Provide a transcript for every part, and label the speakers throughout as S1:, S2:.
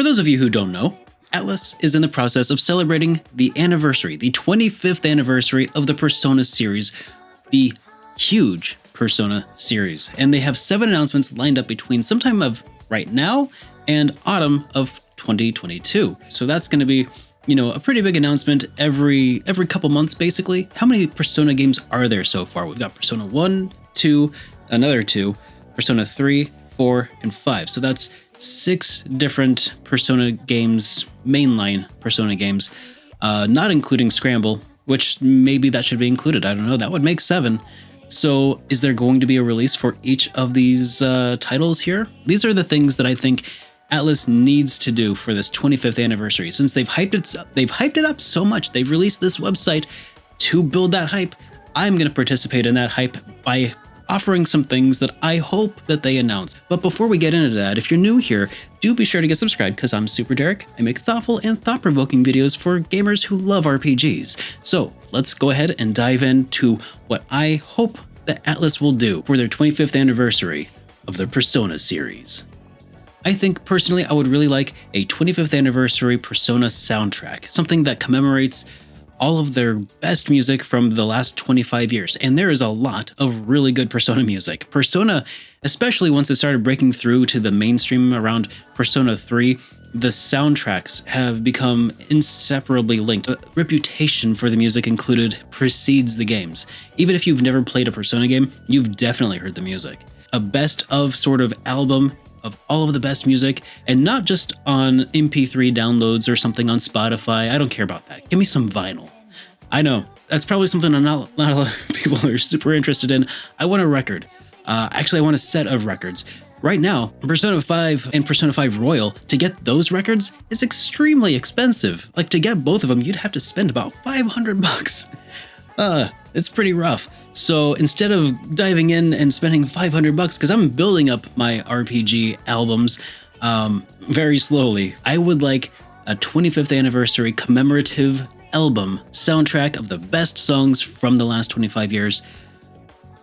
S1: For those of you who don't know, Atlus is in the process of celebrating the anniversary, the 25th anniversary of the Persona series, the huge Persona series. And they have 7 announcements lined up between sometime of right now and autumn of 2022. So that's going to be, a pretty big announcement every couple months, basically. How many Persona games are there so far? We've got Persona 1, 2, another 2, Persona 3, 4, and 5. So that's 6 different Persona games, mainline Persona games, not including Scramble, which maybe that should be included. I don't know. That would make 7. So is there going to be a release for each of these titles here? These are the things that I think Atlus needs to do for this 25th anniversary. Since they've hyped it up so much, they've released this website to build that hype. I'm going to participate in that hype by offering some things that I hope that they announce. But before we get into that, if you're new here, do be sure to get subscribed because I'm SuperDerek. I make thoughtful and thought-provoking videos for gamers who love RPGs. So let's go ahead and dive into what I hope that Atlus will do for their 25th anniversary of their Persona series. I think personally I would really like a 25th anniversary Persona soundtrack, something that commemorates all of their best music from the last 25 years. And there is a lot of really good Persona music. Persona, especially once it started breaking through to the mainstream around Persona 3, the soundtracks have become inseparably linked. The reputation for the music included precedes the games. Even if you've never played a Persona game, you've definitely heard the music. A best of sort of album of all of the best music, and not just on MP3 downloads or something on Spotify. I don't care about that. Give me some vinyl. I know, that's probably something not a lot of people are super interested in. I want a record. Actually, I want a set of records. Right now, Persona 5 and Persona 5 Royal, to get those records is extremely expensive. Like, to get both of them, you'd have to spend about $500. It's pretty rough. So instead of diving in and spending $500, because I'm building up my RPG albums very slowly, I would like a 25th anniversary commemorative album soundtrack of the best songs from the last 25 years.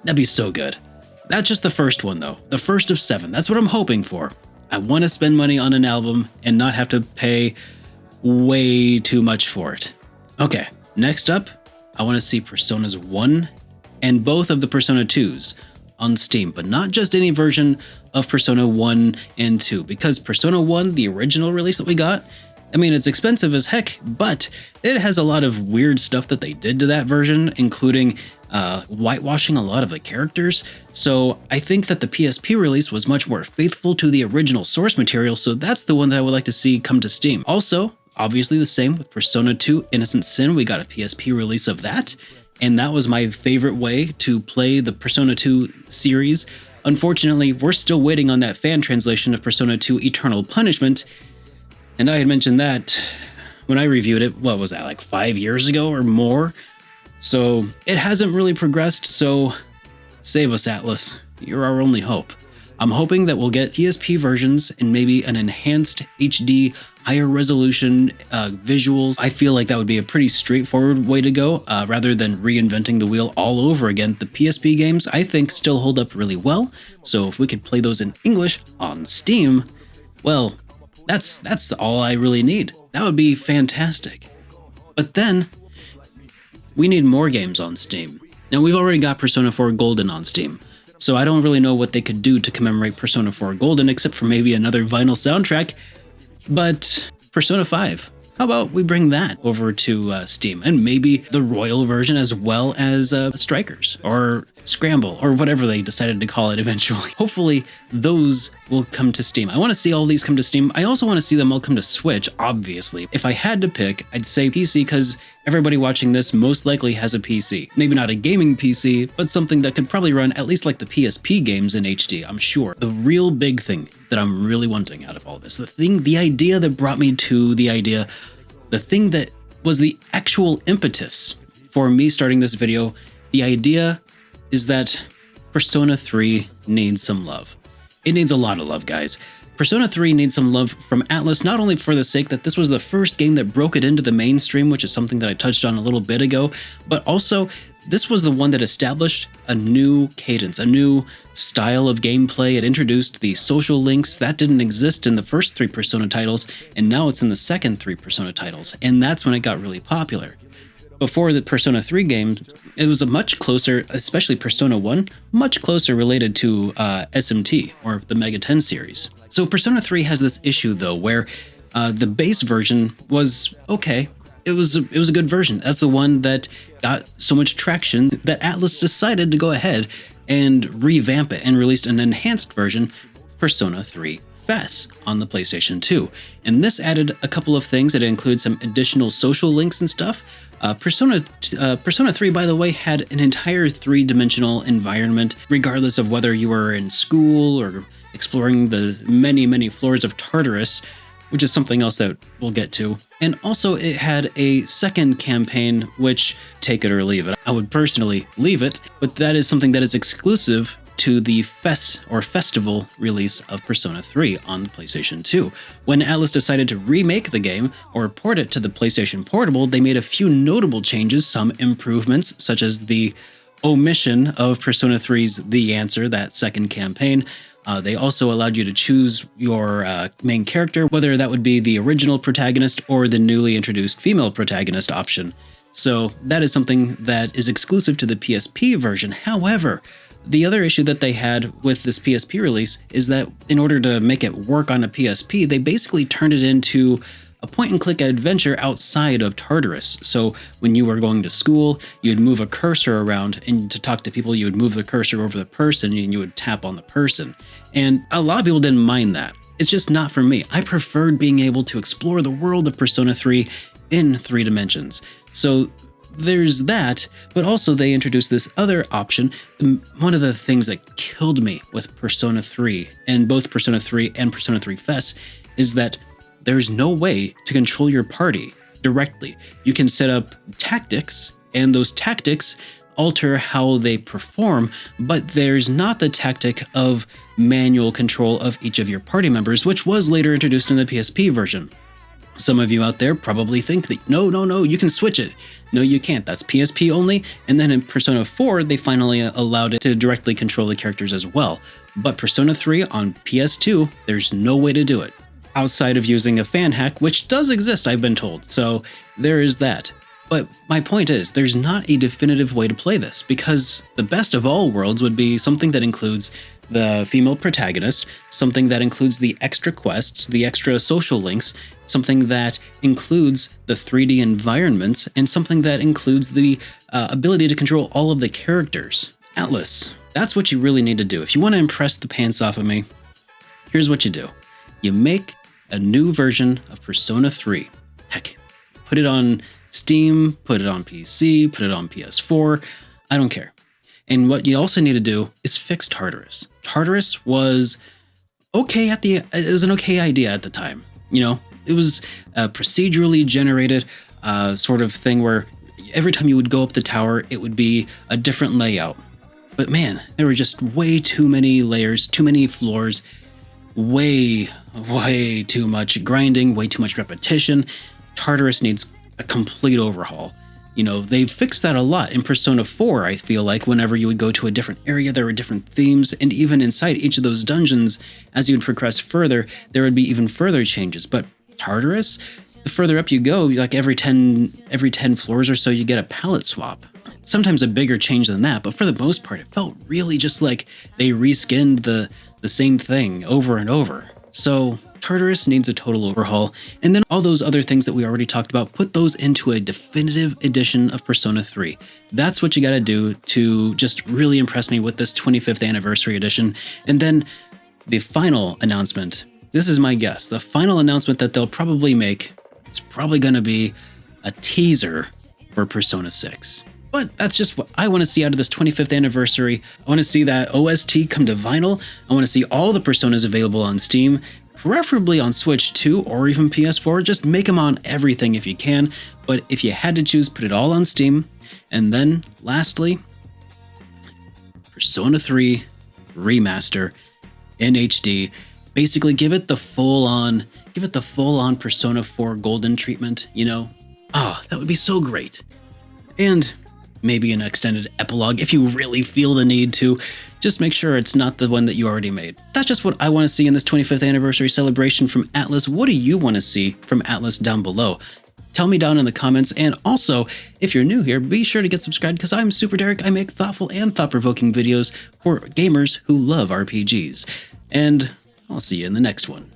S1: That'd be so good. That's just the first one, though. The first of 7. That's what I'm hoping for. I want to spend money on an album and not have to pay way too much for it. Okay, next up, I want to see Personas 1 and both of the Persona 2s on Steam, but not just any version of Persona 1 and 2, because Persona 1, the original release that we got, I mean, it's expensive as heck, but it has a lot of weird stuff that they did to that version, including whitewashing a lot of the characters. So I think that the PSP release was much more faithful to the original source material, so that's the one that I would like to see come to Steam. Also, obviously the same with Persona 2 Innocent Sin, we got a PSP release of that, and that was my favorite way to play the Persona 2 series. Unfortunately, we're still waiting on that fan translation of Persona 2 Eternal Punishment, and I had mentioned that when I reviewed it, what was that, like 5 years ago or more? So it hasn't really progressed, so save us, Atlus. You're our only hope. I'm hoping that we'll get PSP versions and maybe an enhanced HD, higher resolution visuals. I feel like that would be a pretty straightforward way to go, rather than reinventing the wheel all over again. The PSP games, I think, still hold up really well, so if we could play those in English on Steam, well, that's all I really need. That would be fantastic. But then, we need more games on Steam. Now, we've already got Persona 4 Golden on Steam, so I don't really know what they could do to commemorate Persona 4 Golden, except for maybe another vinyl soundtrack. But Persona 5, how about we bring that over to Steam, and maybe the Royal version as well as Strikers, or Scramble, or whatever they decided to call it eventually. Hopefully those will come to Steam. I want to see all these come to Steam. I also want to see them all come to Switch, obviously. If I had to pick, I'd say PC, because everybody watching this most likely has a PC. Maybe not a gaming PC, but something that could probably run at least like the PSP games in HD, I'm sure. The real big thing that I'm really wanting out of all this, the idea that brought me to the idea, the thing that was the actual impetus for me starting this video, the idea is that Persona 3 needs some love. It needs a lot of love, guys. Persona 3 needs some love from Atlus, not only for the sake that this was the first game that broke it into the mainstream, which is something that I touched on a little bit ago, but also this was the one that established a new cadence, a new style of gameplay. It introduced the social links that didn't exist in the first 3 Persona titles, and now it's in the second 3 Persona titles, and that's when it got really popular. Before the Persona 3 game, it was a much closer, especially Persona 1, much closer related to SMT, or the Mega 10 series. So Persona 3 has this issue, though, where the base version was okay. It was a good version. That's the one that got so much traction that Atlus decided to go ahead and revamp it and released an enhanced version, Persona 3 FES, on the PlayStation 2. And this added a couple of things. It includes some additional social links and stuff. Persona 3, by the way, had an entire 3-dimensional environment, regardless of whether you were in school or exploring the many, many floors of Tartarus, which is something else that we'll get to. And also it had a second campaign, which, take it or leave it. I would personally leave it, but that is something that is exclusive to the FES, or festival, release of Persona 3 on the PlayStation 2. When Atlus decided to remake the game, or port it to the PlayStation Portable, they made a few notable changes, some improvements, such as the omission of Persona 3's The Answer, that second campaign. They also allowed you to choose your main character, whether that would be the original protagonist or the newly introduced female protagonist option. So that is something that is exclusive to the PSP version. However, the other issue that they had with this PSP release is that in order to make it work on a PSP, they basically turned it into a point-and-click adventure outside of Tartarus. So when you were going to school, you'd move a cursor around, and to talk to people, you would move the cursor over the person, and you would tap on the person. And a lot of people didn't mind that. It's just not for me. I preferred being able to explore the world of Persona 3 in 3 dimensions. So there's that, but also they introduced this other option. One of the things that killed me with Persona 3, and both Persona 3 and Persona 3 FES, is that there's no way to control your party directly. You can set up tactics, and those tactics alter how they perform, but there's not the tactic of manual control of each of your party members, which was later introduced in the PSP version. Some of you out there probably think that, no, you can switch it. No, you can't. That's PSP only. And then in Persona 4, they finally allowed it to directly control the characters as well. But Persona 3 on PS2, there's no way to do it, outside of using a fan hack, which does exist, I've been told. So there is that. But my point is, there's not a definitive way to play this, because the best of all worlds would be something that includes the female protagonist, something that includes the extra quests, the extra social links, something that includes the 3D environments, and something that includes the ability to control all of the characters. Atlus, that's what you really need to do. If you want to impress the pants off of me, here's what you do. You make a new version of Persona 3. Heck, put it on Steam, put it on PC, put it on PS4, I don't care. And what you also need to do is fix Tartarus. Tartarus was okay it was an okay idea at the time. You know, it was a procedurally generated sort of thing where every time you would go up the tower, it would be a different layout. But man, there were just way too many layers, too many floors, way too much grinding, way too much repetition. Tartarus needs a complete overhaul. You know, they've fixed that a lot in Persona 4, I feel like. Whenever you would go to a different area, there were different themes, and even inside each of those dungeons, as you would progress further, there would be even further changes. But Tartarus, the further up you go, like every 10 floors or so, you get a palette swap. Sometimes a bigger change than that, but for the most part, it felt really just like they reskinned the same thing over and over. So Tartarus needs a total overhaul, and then all those other things that we already talked about, put those into a definitive edition of Persona 3. That's what you gotta do to just really impress me with this 25th anniversary edition. And then the final announcement, this is my guess, the final announcement that they'll probably make is probably gonna be a teaser for Persona 6. But that's just what I want to see out of this 25th anniversary. I want to see that OST come to vinyl. I want to see all the Personas available on Steam, preferably on Switch 2 or even PS4. Just make them on everything if you can. But if you had to choose, put it all on Steam. And then, lastly, Persona 3 Remaster in HD. Basically, give it the full-on Persona 4 Golden treatment, you know? Oh, that would be so great. And maybe an extended epilogue if you really feel the need to. Just make sure it's not the one that you already made. That's just what I want to see in this 25th anniversary celebration from Atlus. What do you want to see from Atlus down below? Tell me down in the comments, and also, if you're new here, be sure to get subscribed because I'm SuperDerek. I make thoughtful and thought-provoking videos for gamers who love RPGs. And I'll see you in the next one.